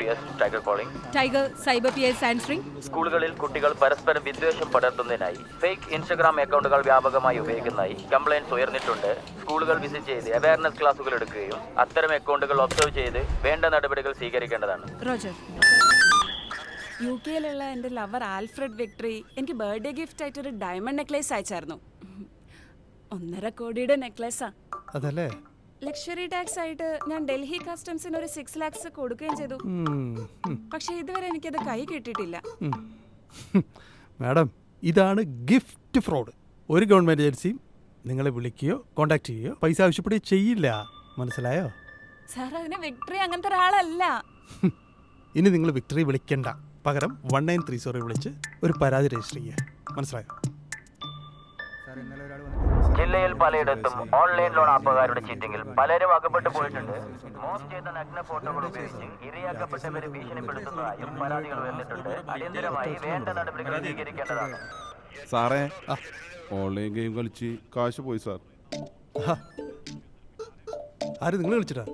PS tiger calling, tiger cyber PS answering. സ്കൂളുകളിൽ കുട്ടികൾ പരസ്പരം വിദ്വേഷം പടർത്തുന്നതിനായി ഫേക്ക് ഇൻസ്റ്റഗ്രാം അക്കൗണ്ടുകൾ വ്യാപകമായി ഉപയോഗിക്കുന്നതായി കംപ്ലയിൻറ്റ്സ് ഉയർന്നിട്ടുണ്ട്. സ്കൂളുകൾ വിസിറ്റ് ചെയ്ത് അവയർനെസ് ക്ലാസുകൾ എടുക്കുകയും അത്തരം അക്കൗണ്ടുകൾ ഒബ്സർവ് ചെയ്ത് വേണ്ട നടപടികൾ സ്വീകരിക്കേണ്ടതാണ്. റോജർ. UK-യിലുള്ള എൻ്റെ ലവർ ആൽഫ്രഡ് വിക്ടറി എനിക്ക് ബർത്ത്ഡേ ഗിഫ്റ്റ് ആയിട്ടൊരു ഡയമണ്ട് നെക്ലേസ് അയച്ചായിരുന്നു. 1.5 കോടിയുടെ നെക്ലേസാ. അതല്ലേ? ലക്ഷറി ടാക്സ് ആയിട്ട് ഞാൻ ഡൽഹി കസ്റ്റംസിന് ഒരു 6 lakhs കൊടുക്കുകയും ചെയ്തു. പക്ഷെ ഇതുവരെ എനിക്കത് കൈ കിട്ടിയിട്ടില്ല. മാഡം, ഇതാണ് ഗിഫ്റ്റ് ഫ്രോഡ്. ഒരു ഗവൺമെന്റ് ഏജൻസിയും നിങ്ങളെ വിളിക്കുകയോ കോണ്ടാക്ട് ചെയ്യുകയോ പൈസ ആവശ്യപ്പെടുകയോ ചെയ്യില്ല. മനസ്സിലായോ? സാർ, അതിന് വിക്ടറി അങ്ങനത്തെ ഒരാളല്ല. ഇനി നിങ്ങൾ വിക്ടറി വിളിക്കണ്ട, പകരം 1930 വിളിച്ച് ഒരു പരാതി രജിസ്റ്റർ ചെയ്യുക. മനസ്സിലായോ? ജില്ലയിൽ പലയിടത്തും ഓൺലൈൻ ലോൺ ആപ്പുകാരുടെ ചീറ്റിംഗിൽ പലരും അകപ്പെട്ടു പോയിട്ടുണ്ട്. മോസ്റ്റ് ചെയ്ത നഗ്ന ഫോട്ടോകൾ ഉപയോഗിച്ച് ഇരയാക്കപ്പെട്ടവരെ ഭീഷണിപ്പെടുത്തുന്നതായും പരാതികൾ ഉയർന്നിട്ടുണ്ട്. അടിയന്തരമായി വേണ്ട നടപടികൾ സ്വീകരിക്കേണ്ടതാണ്. സാറേ, ഓൺലൈൻ ഗെയിം കളിച്ച് കാശ് പോയി സാർ. ആര് നിങ്ങൾ വിളിച്ചിട്ടാ?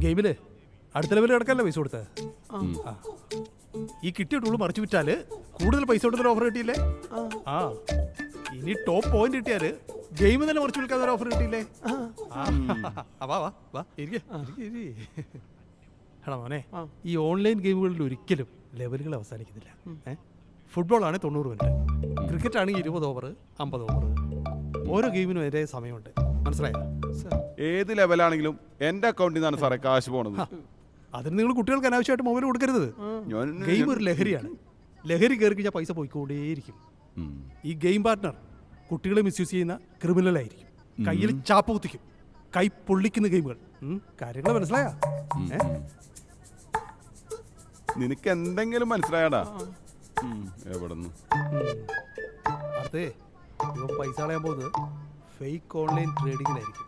ഗെയിമില് അടുത്ത ലെവലിൽ കിടക്കല്ലേ പൈസ കൊടുത്തത്? ഈ കിട്ടിയ ടൂള് മറിച്ചു വിറ്റാല് കൂടുതൽ പൈസ കൊടുത്തൊരു ഓഫർ കിട്ടിയില്ലേ? ഇനി ടോപ്പ് പോയിന്റ് കിട്ടിയാല് ഗെയിം തന്നെ മറിച്ചു വിൽക്കാൻ ഒരു ഓഫർ കിട്ടിയില്ലേ? എടാ മോനെ, ഈ ഓൺലൈൻ ഗെയിമുകളിൽ ഒരിക്കലും ലെവലുകൾ അവസാനിക്കുന്നില്ല. ഫുട്ബോൾ ആണെങ്കിൽ 90 മിനിറ്റ്, ക്രിക്കറ്റ് ആണെങ്കിൽ 20 ഓവർ, 50 ഓവർ. ഓരോ ഗെയിമിനും ഒരേ സമയമുണ്ട്. മനസ്സിലായോ? ഏത് ലെവലാണെങ്കിലും എന്റെ അക്കൗണ്ടിൽ നിന്നാണ് സാറേ കാശ് പോണത്. അതിന് നിങ്ങൾ കുട്ടികൾക്ക് അനാവശ്യമായിട്ട് മൊബൈൽ കൊടുക്കരുത്. ഗെയിം ഒരു ലഹരിയാണ്. ലഹരി കയറി കഴിഞ്ഞാൽ പൈസ പോയിക്കൊണ്ടേയിരിക്കും. ഈ ഗെയിം പാർട്ട്ണർ കുട്ടികളെ മിസ്യൂസ് ചെയ്യുന്ന ക്രിമിനലായിരിക്കും. കയ്യിൽ ചാപ്പ കുത്തിക്കും, കൈ പൊള്ളിക്കുന്ന ഗെയിമുകൾ. കാര്യങ്ങൾ മനസ്സിലായോ? നിനക്ക് എന്തെങ്കിലും മനസ്സിലായടാ? എവിടെന്ന്? അതെ, ഇവൻ പൈസ കളയാൻ പോകുന്നത് ഫേക്ക് ഓൺലൈൻ ട്രേഡിങ്ങിലായിരിക്കും.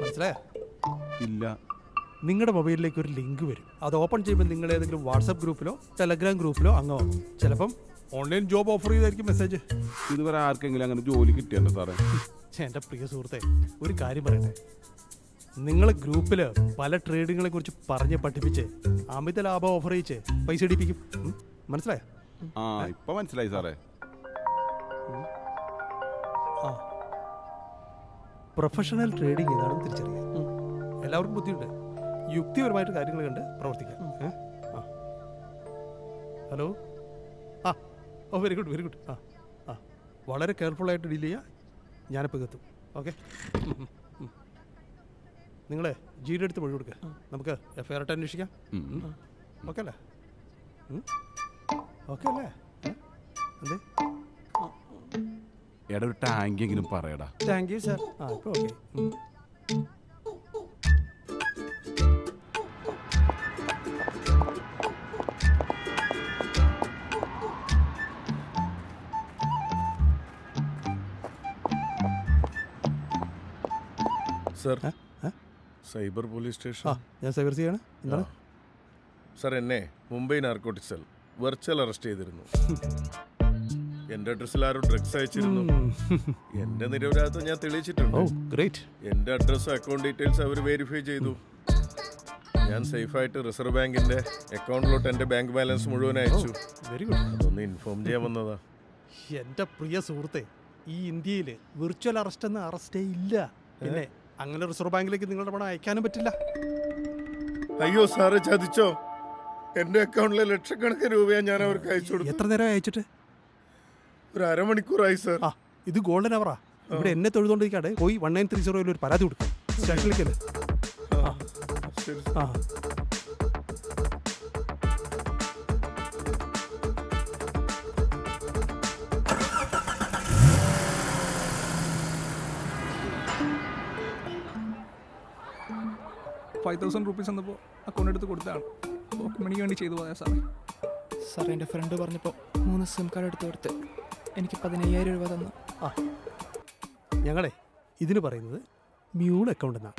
മനസ്സിലായോ? ഇല്ല. നിങ്ങളുടെ മൊബൈലിലേക്ക് ഒരു ലിങ്ക് വരും. അത് ഓപ്പൺ ചെയ്യുമ്പോൾ നിങ്ങൾ ഏതെങ്കിലും വാട്സപ്പ് ഗ്രൂപ്പിലോ ടെലഗ്രാം ഗ്രൂപ്പിലോ അംഗമാകും. ചിലപ്പം ഓൺലൈൻ ജോബ് ഓഫർ ചെയ്തായിരിക്കും മെസ്സേജ്. ഇതുവരെ ആർക്കെങ്കിലും അങ്ങനെ ജോലി കിട്ടിയല്ലോ സാറേ? എൻ്റെ പ്രിയ സുഹൃത്തെ, ഒരു കാര്യം പറയട്ടെ. നിങ്ങളെ ഗ്രൂപ്പിൽ പല ട്രേഡിങ്ങളെ കുറിച്ച് പറഞ്ഞ് പഠിപ്പിച്ച് അമിത ലാഭം ഓഫർ ചെയ്യിച്ച് പൈസ ഇടിപ്പിക്കും. മനസ്സിലായോ? ഇപ്പൊ മനസ്സിലായി സാറേ. പ്രൊഫഷണൽ ട്രേഡിംഗ് ഏതാണെന്ന് തിരിച്ചറിയാം. എല്ലാവർക്കും ബുദ്ധിയുണ്ട്. യുക്തിപരമായിട്ട് കാര്യങ്ങൾ കണ്ട് പ്രവർത്തിക്കാം. Hello. Very good, very good. വളരെ കെയർഫുള്ളായിട്ട് ഡീൽ ചെയ്യുക. ഞാനിപ്പോൾ എത്തും. ഓക്കെ. നിങ്ങളെ ജിയുടെ അടുത്ത് മൊഴി കൊടുക്കുക. നമുക്ക് FIR ആയിട്ട് അന്വേഷിക്കാം. ഓക്കെ അല്ലേ? ഓക്കെ അല്ലേ? എന്തേ എടാ, ഒരു ടാങ്കെങ്കിലും പറയടാ. Thank you sir. ഇപ്പോൾ okay. Sir, cyber police station. ഞാൻ സൈബർ ചെയ്യാണ്. എന്താണ് സർ? എന്നെ Mumbai narcotic cell virtual arrest ചെയ്തിരുന്നു. എന്റെ അഡ്രസ്സിൽ ആരും ഡ്രഗ്സ് അയച്ചിരുന്നു. എന്റെ നിരപരാധിത്വം ഞാൻ തെളിയിച്ചിട്ടുണ്ട്. എന്റെ അഡ്രസ്സും അക്കൗണ്ട് ഡീറ്റെയിൽസ് അവർ വെരിഫൈ ചെയ്തു. ഞാൻ സേഫായിട്ട് റിസർവ് ബാങ്കിന്റെ അക്കൗണ്ടിലോട്ട് എന്റെ ബാങ്ക് ബാലൻസ് മുഴുവൻ അയച്ചു. Very good. അതൊന്ന് ഇൻഫോം ചെയ്യാൻ വന്നതാ. എൻ്റെ പ്രിയ സുഹൃത്തെ, ഈ ഇന്ത്യയിൽ വിർച്വൽ അറസ്റ്റ് എന്ന അറസ്റ്റേ ഇല്ല. പിന്നെ അങ്ങനെ റിസർവ് ബാങ്കിലേക്ക് നിങ്ങളുടെ പണം അയക്കാനും പറ്റില്ല. അയ്യോ സാറ്, ചതിച്ചോ? എന്റെ അക്കൗണ്ടിലെ ലക്ഷക്കണക്കിന് രൂപയാണ് ഞാൻ അവർക്ക് അയച്ചു കൊടുത്തു. എത്ര നേരം അയച്ചിട്ട്? ഒരു അരമണിക്കൂറായി സാർ. ഇത് ഗോൾഡൻ അവറാ. ഇവിടെ എന്നെ തൊഴുതുകൊണ്ടിരിക്കാതെ പോയി 1930 ഒരു പരാതി കൊടുക്കും. സ്റ്റേഷനിലേക്കല്ലേ? ആ 5,000 rupees എന്നപ്പോൾ അക്കൗണ്ട് എടുത്ത് കൊടുത്തതാണ്. മണിക്ക് വേണ്ടി ചെയ്തു പോയാൽ സാറേ. സാർ, എൻ്റെ ഫ്രണ്ട് പറഞ്ഞപ്പോൾ 3 SIM കാർഡ് എടുത്ത് കൊടുത്ത് എനിക്ക് 15,000 രൂപ തന്നു. ഞങ്ങളെ ഇതിന് പറയുന്നത് മ്യൂൾ അക്കൗണ്ട് എന്നാണ്.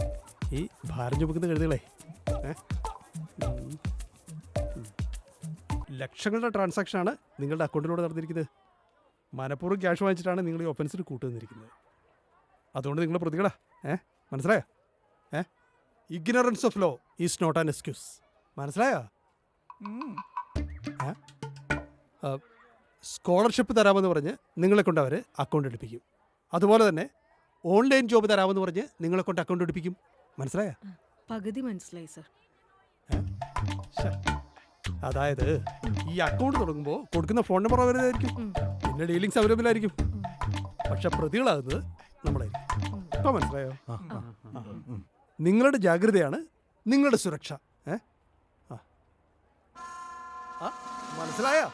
ഈ ഭാരം ചുമക്കുന്ന കഴുതുകളെ ലക്ഷങ്ങളുടെ ട്രാൻസാക്ഷനാണ് നിങ്ങളുടെ അക്കൗണ്ടിലൂടെ നടന്നിരിക്കുന്നത്. മനഃപൂർവ്വം ക്യാഷ് വാങ്ങിച്ചിട്ടാണ് നിങ്ങൾ ഈ ഒഫൻസിന് കൂട്ടുനിന്നിരിക്കുന്നത്. അതുകൊണ്ട് നിങ്ങൾ പ്രതികളാ. മനസ്സിലായോ? Ignorance of law is not an excuse. മനസ്സിലായോ? സ്കോളർഷിപ്പ് തരാമെന്ന് പറഞ്ഞ് നിങ്ങളെ കൊണ്ട് അവർ അക്കൗണ്ട് എടുപ്പിക്കും. അതുപോലെ തന്നെ ഓൺലൈൻ ജോബ് തരാമെന്ന് പറഞ്ഞ് നിങ്ങളെ കൊണ്ട് അക്കൗണ്ട് എടുപ്പിക്കും. മനസ്സിലായോ? പകുതി മനസ്സിലായി സർ. അതായത് ഈ അക്കൗണ്ട് തുടങ്ങുമ്പോൾ കൊടുക്കുന്ന ഫോൺ നമ്പർ അവരുതായിരിക്കും, പിന്നെ ഡീലിങ്സ് അവൈലബിൾ പക്ഷെ പ്രതികളാകുന്നത് നമ്മളായിരിക്കും. ഇപ്പൊ മനസ്സിലായോ? നിങ്ങളുടെ ജാഗ്രതയാണ് നിങ്ങളുടെ സുരക്ഷ. മനസ്സിലായോ?